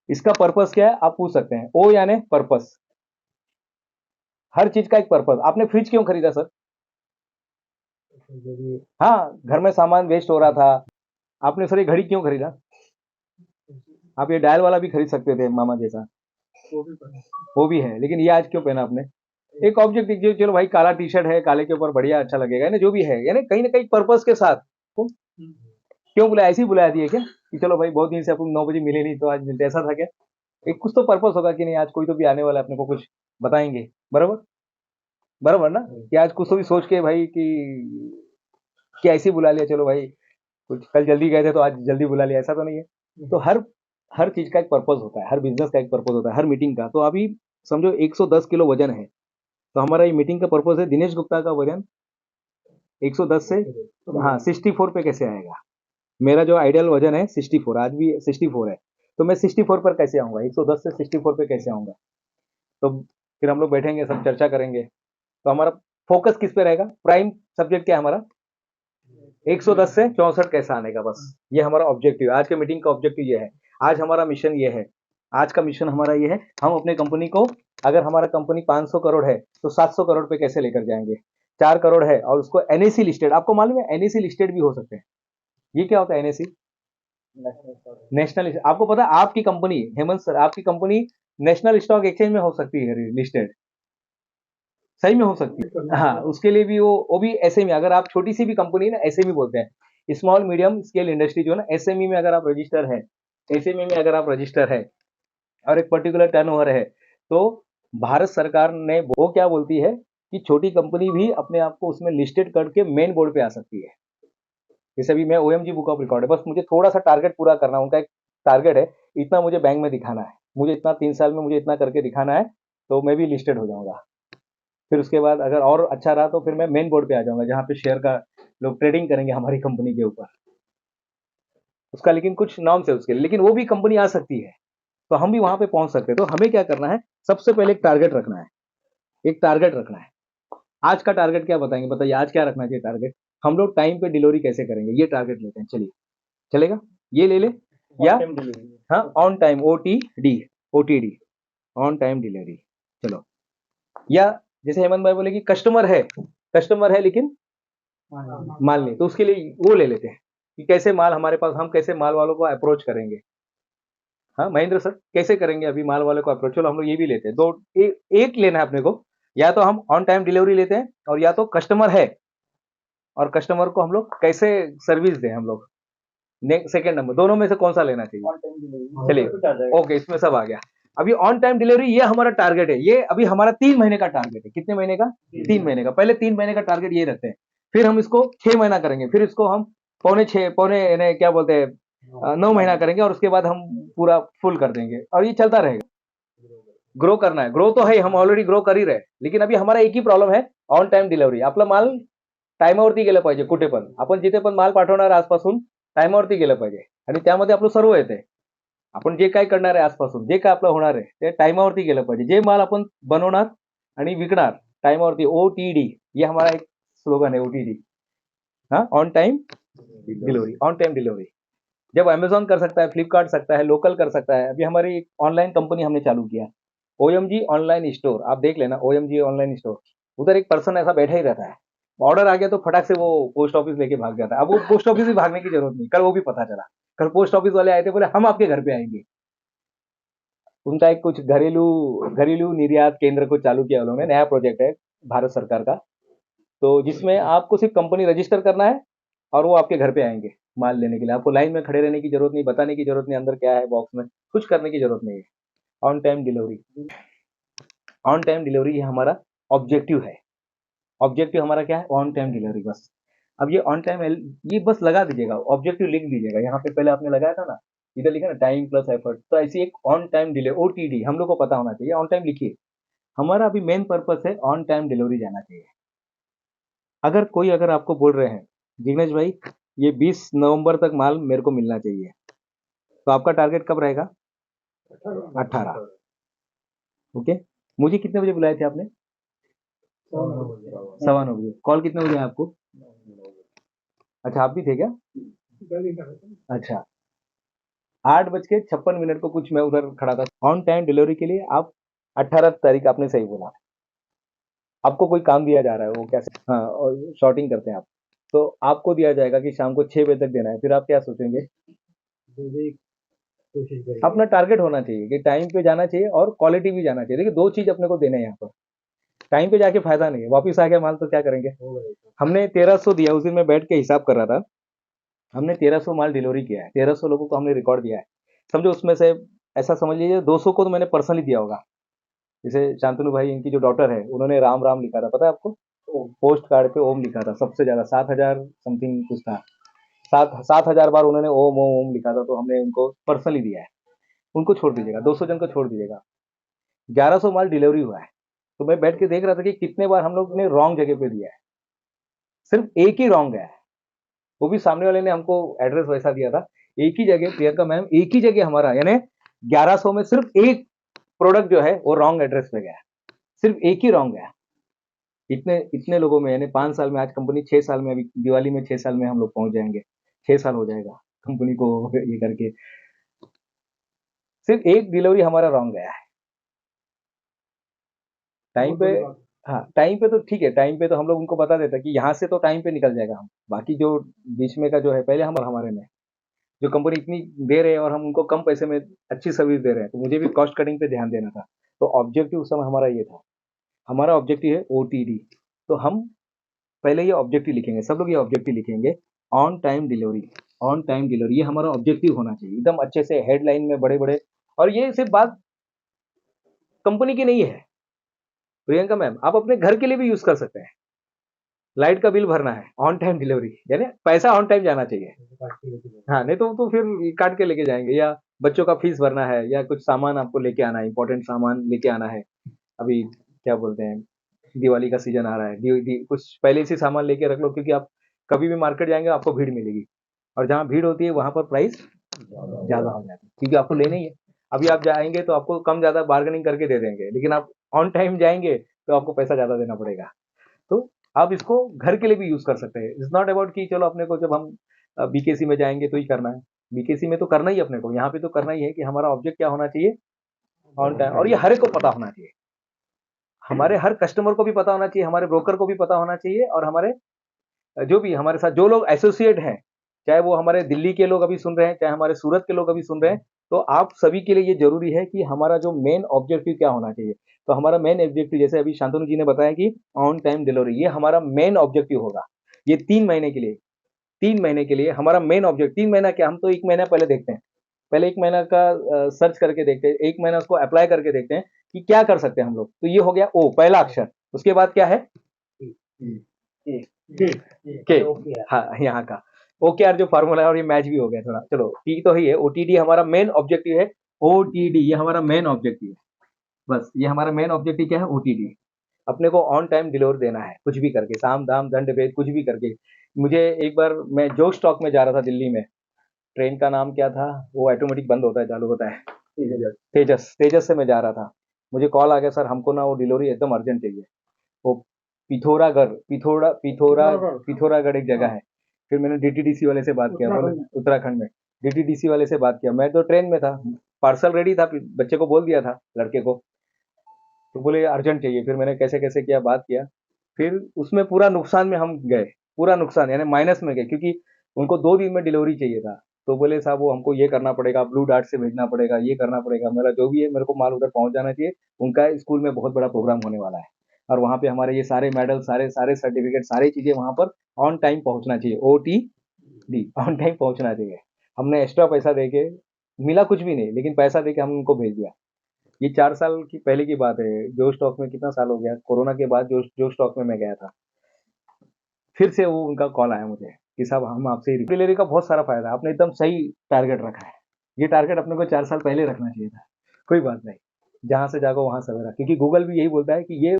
इसका पर्पस क्या है आप पूछ सकते हैं। ओ यानी पर्पस, हर चीज का एक पर्पस। आपने फ्रिज क्यों खरीदा सर? हाँ, घर में सामान वेस्ट हो रहा था। आपने सर ये घड़ी क्यों खरीदा? आप ये डायल वाला भी खरीद सकते थे मामा जैसा, वो भी है, लेकिन ये आज क्यों पहना आपने? एक ऑब्जेक्ट दिख चलो भाई, काला टी शर्ट है, काले के ऊपर बढ़िया अच्छा लगेगा ना, जो भी है, यानी कहीं ना कहीं पर्पस के साथ। तो क्यों बुलाया, ऐसे ही बुलाया दिए क्या कि चलो भाई बहुत दिन से अपन 9 बजे मिले नहीं तो आज मिलते, ऐसा था क्या? एक कुछ तो पर्पस होगा कि नहीं, आज कोई तो भी आने वाला है, अपने को कुछ बताएंगे। बराबर, बराबर ना? कि आज कुछ तो भी सोच के भाई कि ऐसे ही बुला लिया, चलो भाई कुछ कल जल्दी गए थे तो आज जल्दी बुला लिया, ऐसा तो नहीं है। तो हर हर चीज का एक पर्पस होता है, हर बिजनेस का एक पर्पस होता है, हर मीटिंग का। तो अभी समझो 110 किलो वजन है, तो हमारा ये मीटिंग का पर्पस है दिनेश गुप्ता का वजन 110 से, हाँ 64 पे कैसे आएगा। मेरा जो आइडियल वजन है 64, आज भी 64 है, तो मैं 64 पर कैसे आऊंगा, 110 से 64 पे कैसे आऊंगा। तो फिर हम लोग बैठेंगे, सब चर्चा करेंगे। तो हमारा फोकस किस पे रहेगा, प्राइम सब्जेक्ट क्या है हमारा, 110 से 64 कैसा आने का, बस ये हमारा ऑब्जेक्टिव है। आज के मीटिंग का ऑब्जेक्टिव ये है, आज हमारा मिशन ये है, आज का मिशन हमारा ये है, हम अपने कंपनी को, अगर हमारा कंपनी 500 करोड़ है तो 700 करोड़ पे कैसे लेकर जाएंगे। 4 करोड़ है और उसको एनएसी लिस्टेड, आपको मालूम है एनएसी लिस्टेड भी हो सकते हैं। ये क्या होता है एनएसी? नेशनल, आपको पता है आपकी कंपनी, हेमंत सर, आपकी कंपनी नेशनल स्टॉक एक्सचेंज में हो सकती है लिस्टेड, सही में हो सकती है। हाँ, उसके लिए भी वो भी एसएमई, अगर आप छोटी सी भी कंपनी ना, एसएमई बोलते हैं, स्मॉल मीडियम स्केल इंडस्ट्री जो है ना, एसएमई में अगर आप रजिस्टर है, एसएमई में अगर आप रजिस्टर है और एक पर्टिकुलर टर्नओवर है, तो भारत सरकार ने वो क्या बोलती है कि छोटी कंपनी भी अपने आप को उसमें लिस्टेड करके मेन बोर्ड पे आ सकती है। जैसे अभी मैं ओएमजी बुक ऑफ रिकॉर्ड है, बस मुझे थोड़ा सा टारगेट पूरा करना है, उनका एक टारगेट है, इतना मुझे बैंक में दिखाना है, मुझे इतना 3 साल में मुझे इतना करके दिखाना है, तो मैं भी लिस्टेड हो जाऊंगा। फिर उसके बाद अगर और अच्छा रहा तो फिर मैं मेन बोर्ड पे आ जाऊंगा, जहाँ पे शेयर का लोग ट्रेडिंग करेंगे हमारी कंपनी के ऊपर। उसका लेकिन कुछ नॉर्म्स है उसके लिए, लेकिन वो भी कंपनी आ सकती है, तो हम भी वहां पे पहुंच सकते हैं। तो हमें क्या करना है, सबसे पहले एक टारगेट रखना है, एक टारगेट रखना है। आज का टारगेट क्या बताएंगे, बताइए आज क्या रखना चाहिए टारगेट। हम लोग टाइम पे डिलीवरी कैसे करेंगे, ये टारगेट लेते हैं, चलिए चलेगा, ये ले ले। या हाँ, on time, OTT, on time delivery, चलो। या जैसे हेमंत भाई बोले कि कस्टमर है लेकिन माल नहीं, तो उसके लिए वो ले लेते हैं कि कैसे माल हमारे पास, हम कैसे माल वालों को अप्रोच करेंगे। हाँ महेंद्र सर, कैसे करेंगे अभी माल वालों को अप्रोच, चलो हम लोग ये भी लेते हैं। एक लेना है अपने को, या तो हम ऑन टाइम डिलीवरी लेते हैं, और या तो कस्टमर है और कस्टमर को हम लोग कैसे सर्विस दें हम लोग। सेकंड नंबर, दोनों में से कौन सा लेना चाहिए, चलिए ओके, इसमें सब आ गया। अभी ऑन टाइम डिलीवरी ये हमारा टारगेट है, ये अभी हमारा 3 महीने का टारगेट है। कितने महीने का? 3 महीने का। पहले 3 महीने का टारगेट ये रखते हैं, फिर हम इसको 6 महीना करेंगे, फिर इसको हम पौने क्या बोलते हैं 9 महीना करेंगे, और उसके बाद हम पूरा फुल कर देंगे, और ये चलता रहेगा। ग्रो करना है, ग्रो तो है, हम ऑलरेडी ग्रो कर ही रहे, लेकिन अभी हमारा एक ही प्रॉब्लम है, ऑन टाइम डिलिव्हरी। आपला माल टाइमावरती गेलं पाहिजे, कुठे पण आपण जिथे पण माल पाठवणार आजपासून टाइमावरती गेलं पाहिजे, आणि त्यामध्ये आपलं सर्व येते, आपण जे काय करणार आहे आजपासून, जे काय आपलं होणार आहे ते टाइमावरती गेलं पाहिजे। जे माल आपण बनवणार आणि विकणार टाइमावरती, ओटीडी, ये हमारा एक स्लोगन है, ओटीडी, हाँ, on time delivery, on time delivery. जब अमेजॉन कर सकता है, फ्लिपकार्ट सकता है, लोकल कर सकता है। अभी हमारी ऑनलाइन कंपनी हमने चालू किया, ओएमजी ऑनलाइन स्टोर, आप देख लेना, ओएमजी ऑनलाइन स्टोर। उधर एक पर्सन ऐसा बैठा ही रहता है, ऑर्डर आ गया तो फटाक से वो पोस्ट ऑफिस लेके भाग जाता है। अब वो पोस्ट ऑफिस भी भागने की जरूरत नहीं, कल वो भी पता चला, कल पोस्ट ऑफिस वाले आए थे, बोले हम आपके घर पे आएंगे। उनका एक कुछ घरेलू घरेलू निर्यात केंद्र को चालू किया उन्होंने, नया प्रोजेक्ट है भारत सरकार का, तो जिसमें आपको सिर्फ कंपनी रजिस्टर करना है और वो आपके घर पे आएंगे माल लेने के लिए। आपको लाइन में खड़े रहने की जरूरत नहीं, बताने की जरूरत नहीं अंदर क्या है बॉक्स में, कुछ करने की जरूरत नहीं है। On time delivery, on time delivery ये हमारा ऑब्जेक्टिव है। ऑब्जेक्टिव हमारा क्या है, ऑन टाइम डिलीवरी, बस। अब ये ऑन टाइम, ये बस लगा दीजिएगा, ऑब्जेक्टिव लिख दीजिएगा, यहाँ पे पहले आपने लगाया था ना, इधर लिखा ना टाइम प्लस एफर्ट, तो ऐसी एक ऑन टाइम डिले, ओटीडी, हम लोग को पता होना चाहिए, ऑन टाइम लिखिए। हमारा अभी मेन पर्पस है ऑन टाइम डिलीवरी जाना चाहिए। अगर आपको बोल रहे हैं जिग्नेश भाई ये 20 नवंबर तक माल मेरे को मिलना चाहिए, तो आपका टारगेट कब रहेगा? 18। ओके, मुझे कितने बजे बुलाए थे आपने? 9:15 बजे। कॉल कितने बजे है आपको? अच्छा, आप भी थे क्या? अच्छा, 8:56 को कुछ मैं उधर खड़ा था। ऑन टाइम डिलीवरी के लिए आप 18 तारीख आपने सही बोला, आपको कोई काम दिया जा रहा है, वो कैसे, हाँ, और शॉर्टिंग करते हैं आप, तो आपको दिया जाएगा कि शाम को 6 बजे तक देना है, फिर आप क्या सोचेंगे? अपना टारगेट होना चाहिए कि टाइम पे जाना चाहिए और क्वालिटी भी जाना चाहिए। देखिए, दो चीज अपने को देने हैं यहाँ पर। टाइम पे जाके फायदा नहीं है, वापिस आ गया माल तो क्या करेंगे? हमने 1300 दिया, उस दिन मैं बैठ के हिसाब कर रहा था, हमने 1300 माल डिलीवरी किया है, 1300 लोगों को हमने रिकॉर्ड दिया है। समझो उसमें से ऐसा समझ लीजिए 200 को तो मैंने पर्सनली दिया होगा। जैसे शांतनु भाई, इनकी जो डॉटर है, उन्होंने राम राम लिखा था, पता है आपको? पोस्ट कार्ड पे ओम लिखा था, सबसे ज्यादा 7000 समथिंग कुछ था, 7,000 बार उन्होंने ओम ओम ओम लिखा था, तो हमने उनको पर्सनली दिया है। उनको छोड़ दीजिएगा, 200 जन को छोड़ दीजिएगा, 1100 माल डिलीवरी हुआ है। तो मैं बैठ के देख रहा था कि कितने बार हम लोग ने रॉन्ग जगह पे दिया है, सिर्फ एक ही रॉन्ग है, वो भी सामने वाले ने हमको एड्रेस वैसा दिया था। एक ही जगह, प्रियंका मैम, एक ही जगह हमारा, यानी 1100 में सिर्फ एक प्रोडक्ट जो है वो रॉन्ग एड्रेस पे गया, सिर्फ एक ही रॉन्ग है। इतने इतने लोगों में, यानी 5 साल में, आज कंपनी 6 साल में, अभी दिवाली में 6 साल में हम लोग पहुंच जाएंगे, 6 साल हो जाएगा कंपनी को ये करके, सिर्फ एक डिलीवरी हमारा रॉन्ग गया है टाइम पे। हाँ, टाइम पे तो ठीक है, टाइम पे तो हम लोग उनको बता देता कि यहाँ से तो टाइम पे निकल जाएगा हम, बाकी जो बीच में का जो है, पहले हम हमारे में जो कंपनी इतनी दे रहे हैं और हम उनको कम पैसे में अच्छी सर्विस दे रहे हैं, तो मुझे भी कॉस्ट कटिंग पे ध्यान देना था। तो ऑब्जेक्टिव उस समय हमारा ये था, हमारा ऑब्जेक्टिव है OTD। तो हम पहले ये ऑब्जेक्टिव लिखेंगे, सब लोग ये ऑब्जेक्टिव लिखेंगे, on time delivery, on time delivery, ये हमारा ऑब्जेक्टिव होना चाहिए एकदम अच्छे से, हेडलाइन में बड़े बड़े। और ये सिर्फ बात कंपनी की नहीं है प्रियंका मैम, आप अपने घर के लिए भी यूज कर सकते हैं। लाइट का बिल भरना है, ऑन टाइम डिलीवरी, यानी पैसा ऑन टाइम जाना चाहिए। हाँ, नहीं तो फिर काट के लेके जाएंगे, या बच्चों का फीस भरना है, या कुछ सामान आपको लेके आना है, इंपॉर्टेंट सामान लेके आना है। अभी क्या बोलते हैं, दिवाली का सीजन आ रहा है, कुछ पहले से सामान लेके रख लो, क्योंकि आप कभी भी मार्केट जाएंगे आपको भीड़ मिलेगी, और जहाँ भीड़ होती है वहां पर प्राइस ज्यादा हो जाती है, क्योंकि आपको लेना ही है। अभी आप जाएंगे तो आपको कम ज्यादा बार्गेनिंग करके दे देंगे, लेकिन आप ऑन टाइम जाएंगे तो आपको पैसा ज्यादा देना पड़ेगा। तो आप इसको घर के लिए भी यूज कर सकते हैं। इट्स नॉट अबाउट कि चलो अपने को जब हम BKC में जाएंगे तो ही करना है, BKC में तो करना ही अपने को, यहाँ पे तो करना ही है कि हमारा ऑब्जेक्ट क्या होना चाहिए, ऑन टाइम। और ये हर एक को पता होना चाहिए, हमारे हर कस्टमर को भी पता होना चाहिए, हमारे ब्रोकर को भी पता होना चाहिए, और हमारे जो भी हमारे साथ जो लोग एसोसिएट हैं, चाहे वो हमारे दिल्ली के लोग अभी सुन रहे हैं, चाहे हमारे सूरत के लोग अभी सुन रहे हैं, तो आप सभी के लिए ये जरूरी है कि हमारा जो मेन ऑब्जेक्टिव क्या होना चाहिए। तो हमारा मेन ऑब्जेक्टिव, जैसे अभी शांतनु जी ने बताया कि ऑन टाइम डिलीवरी, ये हमारा मेन ऑब्जेक्टिव होगा। ये 3 महीने के लिए, 3 महीने के लिए हमारा मेन ऑब्जेक्ट, 3 महीना क्या, हम तो 1 महीना पहले देखते हैं, पहले 1 महीना का सर्च करके देखते हैं, 1 महीना उसको अप्लाई करके देखते हैं कि क्या कर सकते हैं हम लोग। तो ये हो गया O, पहला अक्षर। उसके बाद क्या है? के, हाँ, यहाँ का OKR जो फार्मूला है, और ये मैच भी हो गया थोड़ा, चलो T तो ही है। OTD हमारा मेन ऑब्जेक्टिव है, OTD ये हमारा मेन ऑब्जेक्टिव है, बस ये हमारा मेन ऑब्जेक्टिव क्या है, OTD। अपने को ऑन टाइम डिलीवर देना है, कुछ भी करके, साम दाम दंड भेद कुछ भी करके। मुझे एक बार, मैं जोक स्टॉक में जा रहा था दिल्ली में, ट्रेन का नाम क्या था, वो ऑटोमेटिक बंद होता है चालू होता है, तेजस, तेजस से मैं जा रहा था, मुझे कॉल आ गया, सर हमको ना वो डिलीवरी एकदम अर्जेंट चाहिए। वो पिथौरागढ़, पिथौरागढ़ एक जगह है। फिर मैंने DTDC वाले से बात किया, बोले उत्तराखंड में, DTDC वाले से बात किया, मैं तो ट्रेन में था, पार्सल रेडी था, बच्चे को बोल दिया था, लड़के को, तो बोले अर्जेंट चाहिए। फिर मैंने कैसे कैसे किया, बात किया, फिर उसमें पूरा नुकसान में हम गए, पूरा नुकसान यानी माइनस में गए, क्योंकि उनको 2 दिन में डिलीवरी चाहिए था। तो बोले साहब वो हमको ये करना पड़ेगा, ब्लू डार्ट से भेजना पड़ेगा, ये करना पड़ेगा, मेरा जो भी है मेरे को माल उधर पहुंच जाना चाहिए। उनका स्कूल में बहुत बड़ा प्रोग्राम होने वाला है, और वहाँ पे हमारे ये सारे मेडल, सारे सारे सर्टिफिकेट, सारी चीजें वहाँ पर ऑन टाइम पहुंचना चाहिए, OTD, ऑन टाइम पहुंचना चाहिए। हमने एक्स्ट्रा पैसा दे के, मिला कुछ भी नहीं, लेकिन पैसा दे के हम उनको भेज दिया। ये 4 साल की पहले की बात है, जो स्टॉक में कितना साल हो गया, कोरोना के बाद जो स्टॉक में मैं गया था, फिर से वो उनका कॉल आया मुझे कि साहब हम आपसे डिलीवरी का बहुत सारा फायदा है, आपने एकदम सही टारगेट रखा है। ये टारगेट अपने को 4 साल पहले रखना चाहिए था। कोई बात नहीं, जहां से जागो वहां सवेरा, क्योंकि गूगल भी यही बोलता है कि ये